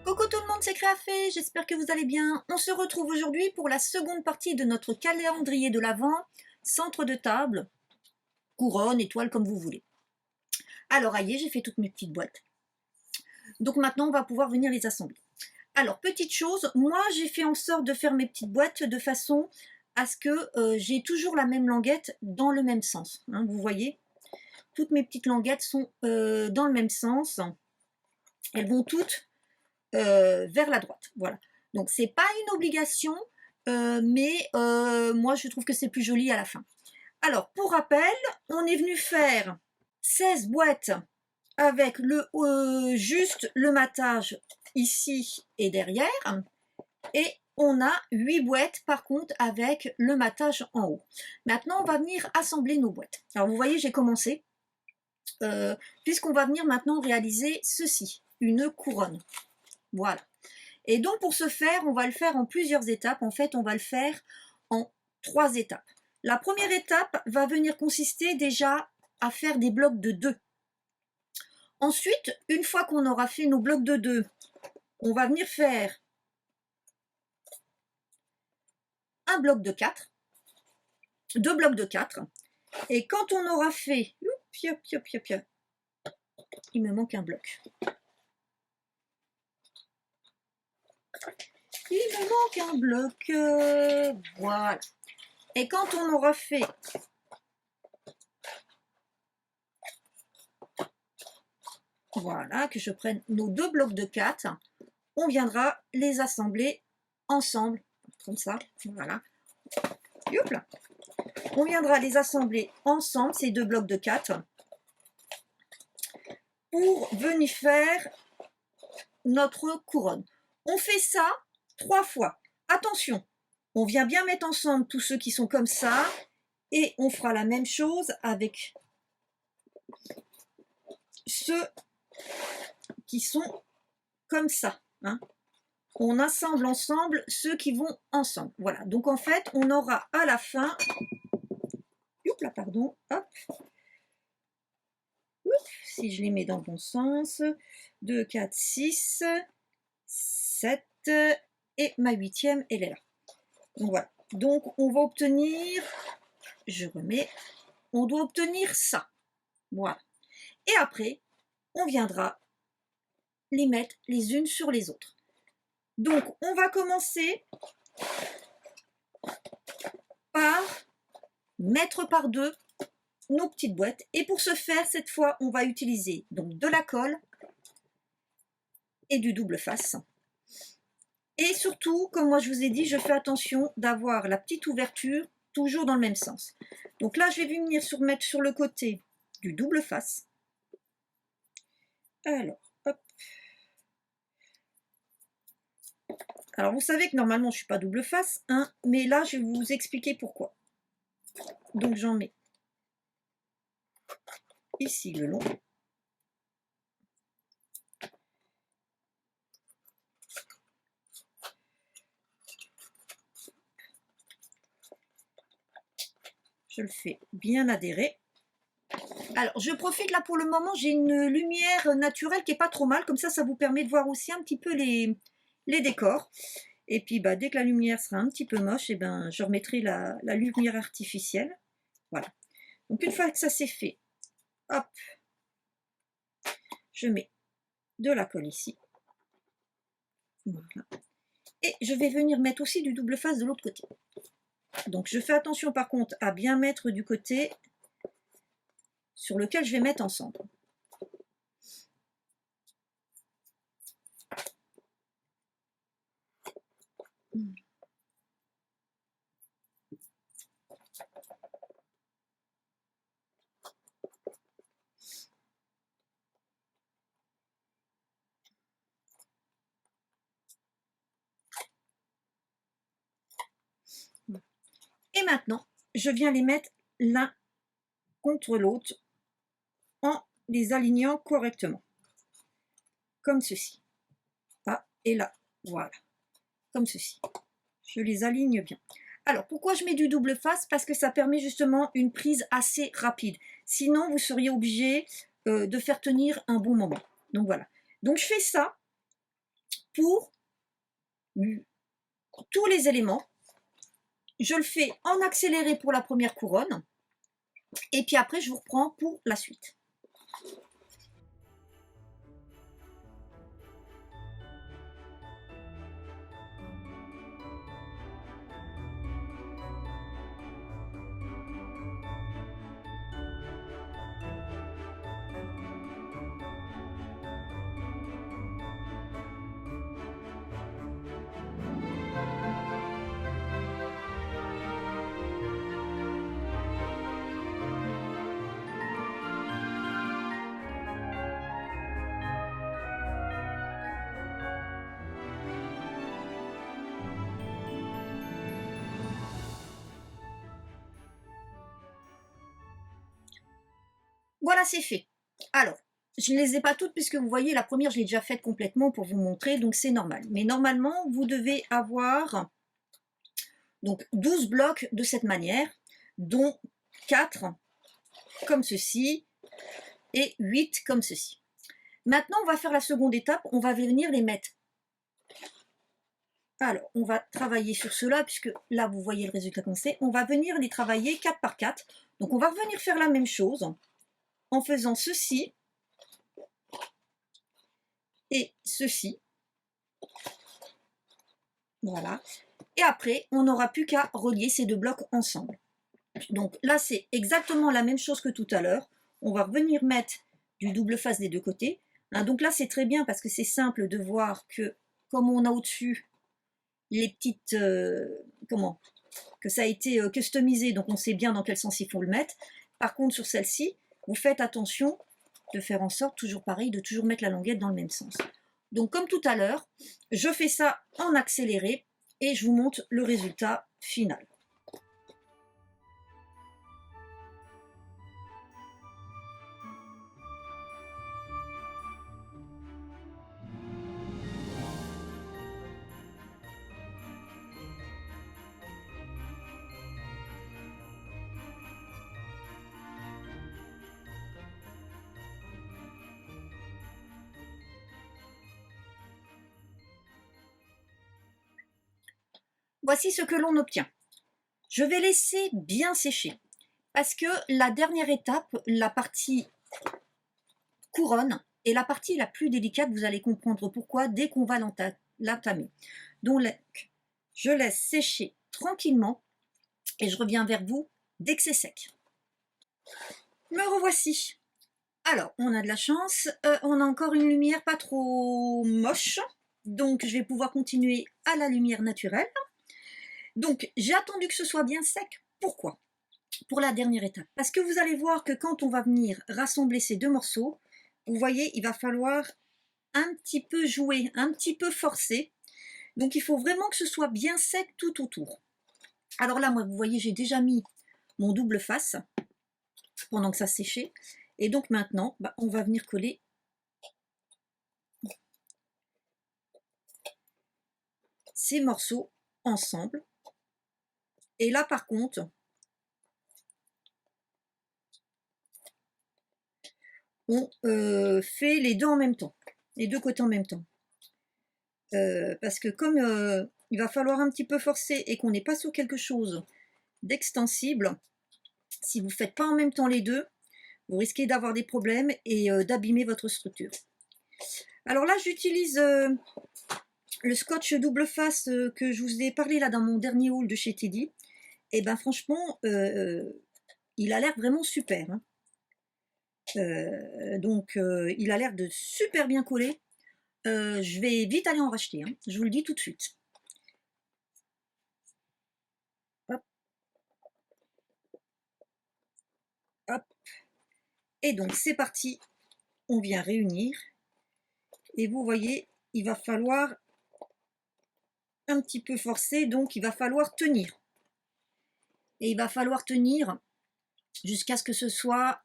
Coucou tout le monde, c'est Créafé, j'espère que vous allez bien. On se retrouve aujourd'hui pour la seconde partie de notre calendrier de l'Avent, centre de table, couronne, étoile, comme vous voulez. Alors, aïe, j'ai fait toutes mes petites boîtes. Donc maintenant, on va pouvoir venir les assembler. Alors, petite chose, moi j'ai fait en sorte de faire mes petites boîtes de façon à ce que j'ai toujours la même languette dans le même sens. Hein, vous voyez, toutes mes petites languettes sont dans le même sens. Elles vont toutes vers la droite. Voilà. Donc c'est pas une obligation, mais moi je trouve que c'est plus joli à la fin. Alors pour rappel, on est venu faire 16 boîtes avec juste le matage ici et derrière, et on a 8 boîtes par contre avec le matage en haut. Maintenant on va venir assembler nos boîtes. Alors vous voyez, j'ai commencé, puisqu'on va venir maintenant réaliser ceci, une couronne. Voilà. Et donc pour ce faire, on va le faire en plusieurs étapes. En fait, on va le faire en 3 étapes. La première étape va venir consister déjà à faire des blocs de 2. Ensuite, une fois qu'on aura fait nos blocs de 2, on va venir faire un bloc de 4, 2 blocs de 4. Et quand on aura fait, il me manque un bloc. Il me manque un bloc, voilà. Et quand on aura fait voilà, que je prenne nos 2 blocs de 4, on viendra les assembler ensemble, comme ça, voilà. Hop là. On viendra les assembler ensemble, ces 2 blocs de 4, pour venir faire notre couronne. On fait ça 3 fois. Attention, on vient bien mettre ensemble tous ceux qui sont comme ça, et on fera la même chose avec ceux qui sont comme ça. Hein. On assemble ensemble ceux qui vont ensemble. Voilà, donc en fait, on aura à la fin, hop là, pardon, hop, si je les mets dans le bon sens, 2, 4, 6, 7, et ma 8e, elle est là. Donc voilà, donc on va obtenir, je remets, on doit obtenir ça. Voilà. Et après, on viendra les mettre les unes sur les autres. Donc, on va commencer par mettre par 2 nos petites boîtes. Et pour ce faire, cette fois, on va utiliser donc de la colle et du double face. Et surtout, comme moi je vous ai dit, je fais attention d'avoir la petite ouverture toujours dans le même sens. Donc là, je vais venir mettre sur le côté du double face. Alors, hop. Alors, vous savez que normalement, je ne suis pas double face, hein, mais là, je vais vous expliquer pourquoi. Donc, j'en mets ici le long. Je le fais bien adhérer. Alors, je profite là pour le moment, j'ai une lumière naturelle qui est pas trop mal, comme ça vous permet de voir aussi un petit peu les décors. Et puis, bah, dès que la lumière sera un petit peu moche, et ben, je remettrai la lumière artificielle. Voilà. Donc, une fois que ça c'est fait, hop, je mets de la colle ici. Voilà. Et je vais venir mettre aussi du double face de l'autre côté. Donc, je fais attention par contre à bien mettre du côté sur lequel je vais mettre ensemble. Et maintenant, je viens les mettre l'un contre l'autre en les alignant correctement. Comme ceci. Là et là. Voilà. Comme ceci. Je les aligne bien. Alors, pourquoi je mets du double face? Parce que ça permet justement une prise assez rapide. Sinon, vous seriez obligé de faire tenir un bon moment. Donc voilà. Donc je fais ça pour tous les éléments. Je le fais en accéléré pour la première couronne et puis après je vous reprends pour la suite. Voilà, c'est fait. Alors, je ne les ai pas toutes puisque vous voyez, la première, je l'ai déjà faite complètement pour vous montrer, donc c'est normal. Mais normalement, vous devez avoir donc 12 blocs de cette manière, dont 4 comme ceci et 8 comme ceci. Maintenant, on va faire la seconde étape, on va venir les mettre. Alors, on va travailler sur cela, puisque là, vous voyez le résultat qu'on sait. On va venir les travailler 4 par 4. Donc, on va revenir faire la même chose en faisant ceci et ceci. Voilà. Et après, on n'aura plus qu'à relier ces deux blocs ensemble. Donc là, c'est exactement la même chose que tout à l'heure. On va revenir mettre du double face des deux côtés. Hein, donc là, c'est très bien parce que c'est simple de voir que, comme on a au-dessus les petites... que ça a été customisé, donc on sait bien dans quel sens il faut le mettre. Par contre, sur celle-ci, vous faites attention de faire en sorte, toujours pareil, de toujours mettre la languette dans le même sens. Donc comme tout à l'heure, je fais ça en accéléré et je vous montre le résultat final. Voici ce que l'on obtient. Je vais laisser bien sécher parce que la dernière étape, la partie couronne, est la partie la plus délicate. Vous allez comprendre pourquoi dès qu'on va l'entamer. Donc, je laisse sécher tranquillement et je reviens vers vous dès que c'est sec. Me revoici. Alors, on a de la chance, on a encore une lumière pas trop moche, donc je vais pouvoir continuer à la lumière naturelle. Donc, j'ai attendu que ce soit bien sec. Pourquoi? Pour la dernière étape. Parce que vous allez voir que quand on va venir rassembler ces deux morceaux, vous voyez, il va falloir un petit peu jouer, un petit peu forcer. Donc, il faut vraiment que ce soit bien sec tout autour. Alors là, moi, vous voyez, j'ai déjà mis mon double face pendant que ça séchait. Et donc maintenant, on va venir coller ces morceaux ensemble. Et là, par contre, on fait les deux en même temps, les deux côtés en même temps. Parce que comme il va falloir un petit peu forcer et qu'on n'est pas sur quelque chose d'extensible, si vous ne faites pas en même temps les deux, vous risquez d'avoir des problèmes et d'abîmer votre structure. Alors là, j'utilise le scotch double face que je vous ai parlé là dans mon dernier haul de chez Teddy. Et ben franchement, il a l'air vraiment super. Hein. Donc, il a l'air de super bien coller. Je vais vite aller en racheter, hein. Je vous le dis tout de suite. Hop. Hop. Et donc, c'est parti. On vient réunir. Et vous voyez, il va falloir un petit peu forcer, donc il va falloir tenir. Et il va falloir tenir jusqu'à ce que ce soit...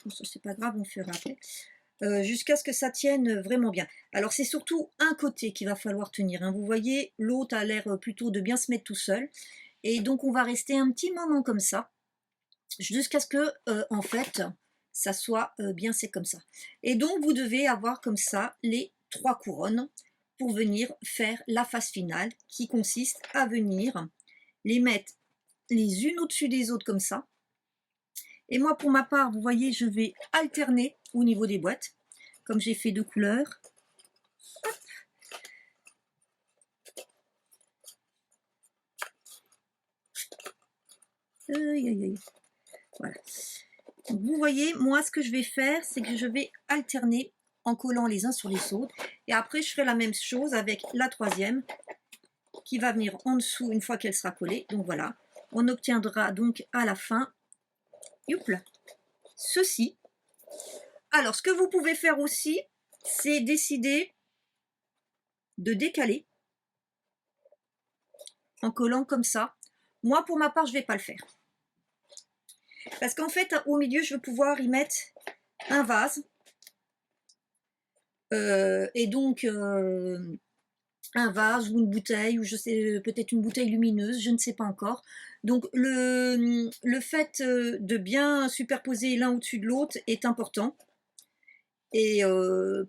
Ça, c'est pas grave, on fera après. Jusqu'à ce que ça tienne vraiment bien. Alors c'est surtout un côté qu'il va falloir tenir. Hein. Vous voyez, l'autre a l'air plutôt de bien se mettre tout seul. Et donc on va rester un petit moment comme ça, jusqu'à ce que, en fait, ça soit bien sec comme ça. Et donc vous devez avoir comme ça les 3 couronnes pour venir faire la phase finale qui consiste à venir les mettre les unes au-dessus des autres comme ça. Et moi pour ma part, vous voyez, je vais alterner au niveau des boîtes, comme j'ai fait 2 couleurs. Hop. Aïe, aïe, aïe. Voilà. Donc, vous voyez, moi ce que je vais faire, c'est que je vais alterner en collant les uns sur les autres. Et après, je ferai la même chose avec la troisième qui va venir en dessous une fois qu'elle sera collée. Donc voilà, on obtiendra donc à la fin, youpla, ceci. Alors, ce que vous pouvez faire aussi, c'est décider de décaler en collant comme ça. Moi, pour ma part, je ne vais pas le faire. Parce qu'en fait, au milieu, je vais pouvoir y mettre un vase. Et donc, un vase ou une bouteille, ou je sais, peut-être une bouteille lumineuse, je ne sais pas encore. Donc, le fait de bien superposer l'un au-dessus de l'autre est important. Et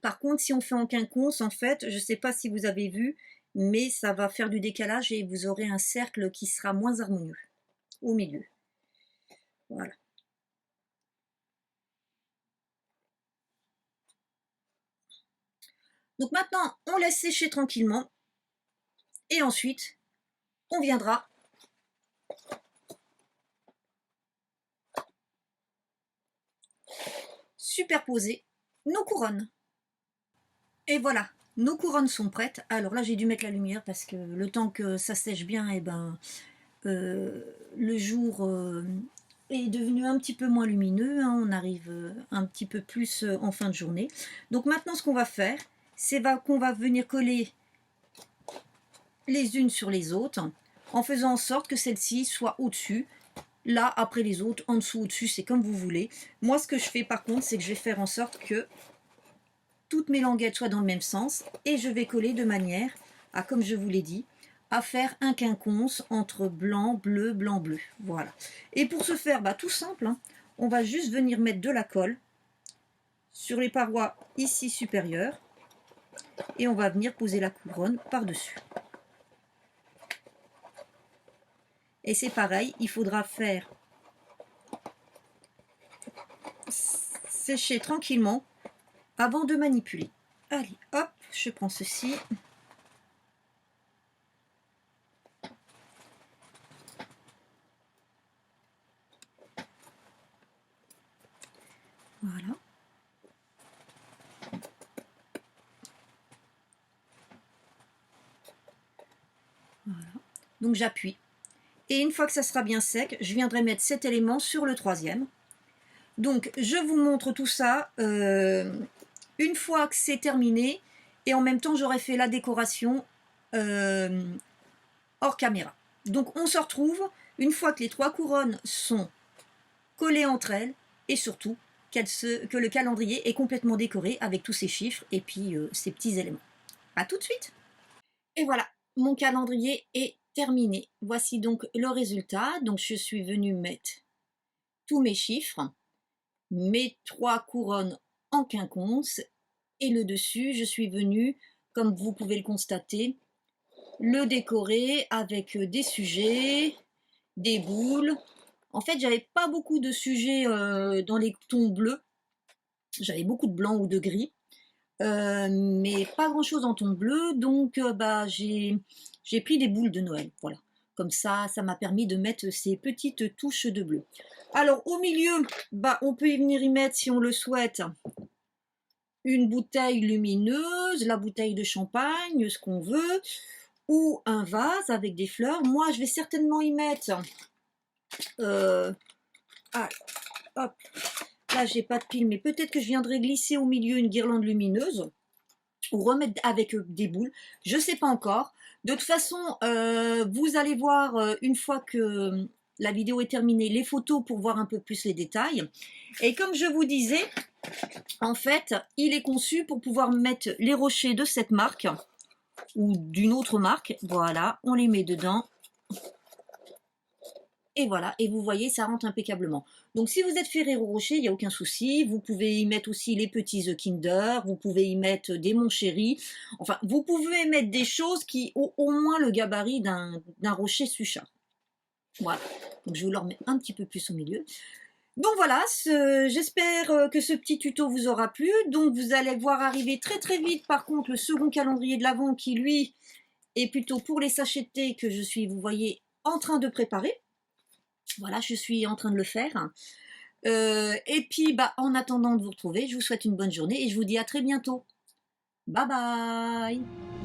par contre, si on fait en quinconce, en fait, je ne sais pas si vous avez vu, mais ça va faire du décalage et vous aurez un cercle qui sera moins harmonieux au milieu. Voilà. Donc maintenant, on laisse sécher tranquillement et ensuite, on viendra superposer nos couronnes. Et voilà, nos couronnes sont prêtes. Alors là, j'ai dû mettre la lumière parce que le temps que ça sèche bien, et ben, le jour est devenu un petit peu moins lumineux. Hein, on arrive un petit peu plus en fin de journée. Donc maintenant, ce qu'on va faire, c'est qu'on va venir coller les unes sur les autres en faisant en sorte que celle-ci soit au-dessus. Là, après les autres, en dessous, au-dessus, c'est comme vous voulez. Moi, ce que je fais par contre, c'est que je vais faire en sorte que toutes mes languettes soient dans le même sens et je vais coller de manière à, comme je vous l'ai dit, à faire un quinconce entre blanc, bleu, blanc, bleu. Voilà. Et pour ce faire, bah, tout simple, hein, on va juste venir mettre de la colle sur les parois ici supérieures et on va venir poser la couronne par-dessus. Et c'est pareil, il faudra faire sécher tranquillement avant de manipuler. Allez, hop, je prends ceci. Voilà. Voilà. Donc j'appuie. Et une fois que ça sera bien sec, je viendrai mettre cet élément sur le troisième. Donc je vous montre tout ça une fois que c'est terminé. Et en même temps, j'aurai fait la décoration hors caméra. Donc on se retrouve une fois que les 3 couronnes sont collées entre elles et surtout que le calendrier est complètement décoré avec tous ces chiffres et puis ces petits éléments. A tout de suite. Et voilà, mon calendrier est terminé. Voici donc le résultat. Donc je suis venue mettre tous mes chiffres, mes 3 couronnes en quinconce et le dessus, je suis venue, comme vous pouvez le constater, le décorer avec des sujets, des boules. En fait, j'avais pas beaucoup de sujets dans les tons bleus. J'avais beaucoup de blanc ou de gris. Mais pas grand chose en ton bleu, donc bah, j'ai pris des boules de Noël, voilà. Comme ça m'a permis de mettre ces petites touches de bleu. Alors au milieu, bah, on peut y venir y mettre, si on le souhaite, une bouteille lumineuse, la bouteille de champagne, ce qu'on veut, ou un vase avec des fleurs. Moi, je vais certainement y mettre... ah, hop, là, j'ai pas de pile, mais peut-être que je viendrai glisser au milieu une guirlande lumineuse ou remettre avec des boules, je sais pas encore. De toute façon, vous allez voir une fois que la vidéo est terminée, les photos pour voir un peu plus les détails. Et comme je vous disais, en fait, il est conçu pour pouvoir mettre les rochers de cette marque ou d'une autre marque. Voilà, on les met dedans. Et voilà, et vous voyez, ça rentre impeccablement. Donc si vous êtes Ferrero Rocher, il n'y a aucun souci. Vous pouvez y mettre aussi les petits œufs Kinder, vous pouvez y mettre des Mon Chéri. Enfin, vous pouvez mettre des choses qui ont au moins le gabarit d'un rocher Sucha. Voilà, donc je vous le remets un petit peu plus au milieu. Donc voilà, j'espère que ce petit tuto vous aura plu. Donc vous allez voir arriver très très vite par contre le second calendrier de l'Avent qui lui est plutôt pour les sachets de thé que je suis, vous voyez, en train de préparer. Voilà, je suis en train de le faire. Et puis, bah, en attendant de vous retrouver, je vous souhaite une bonne journée et je vous dis à très bientôt. Bye bye!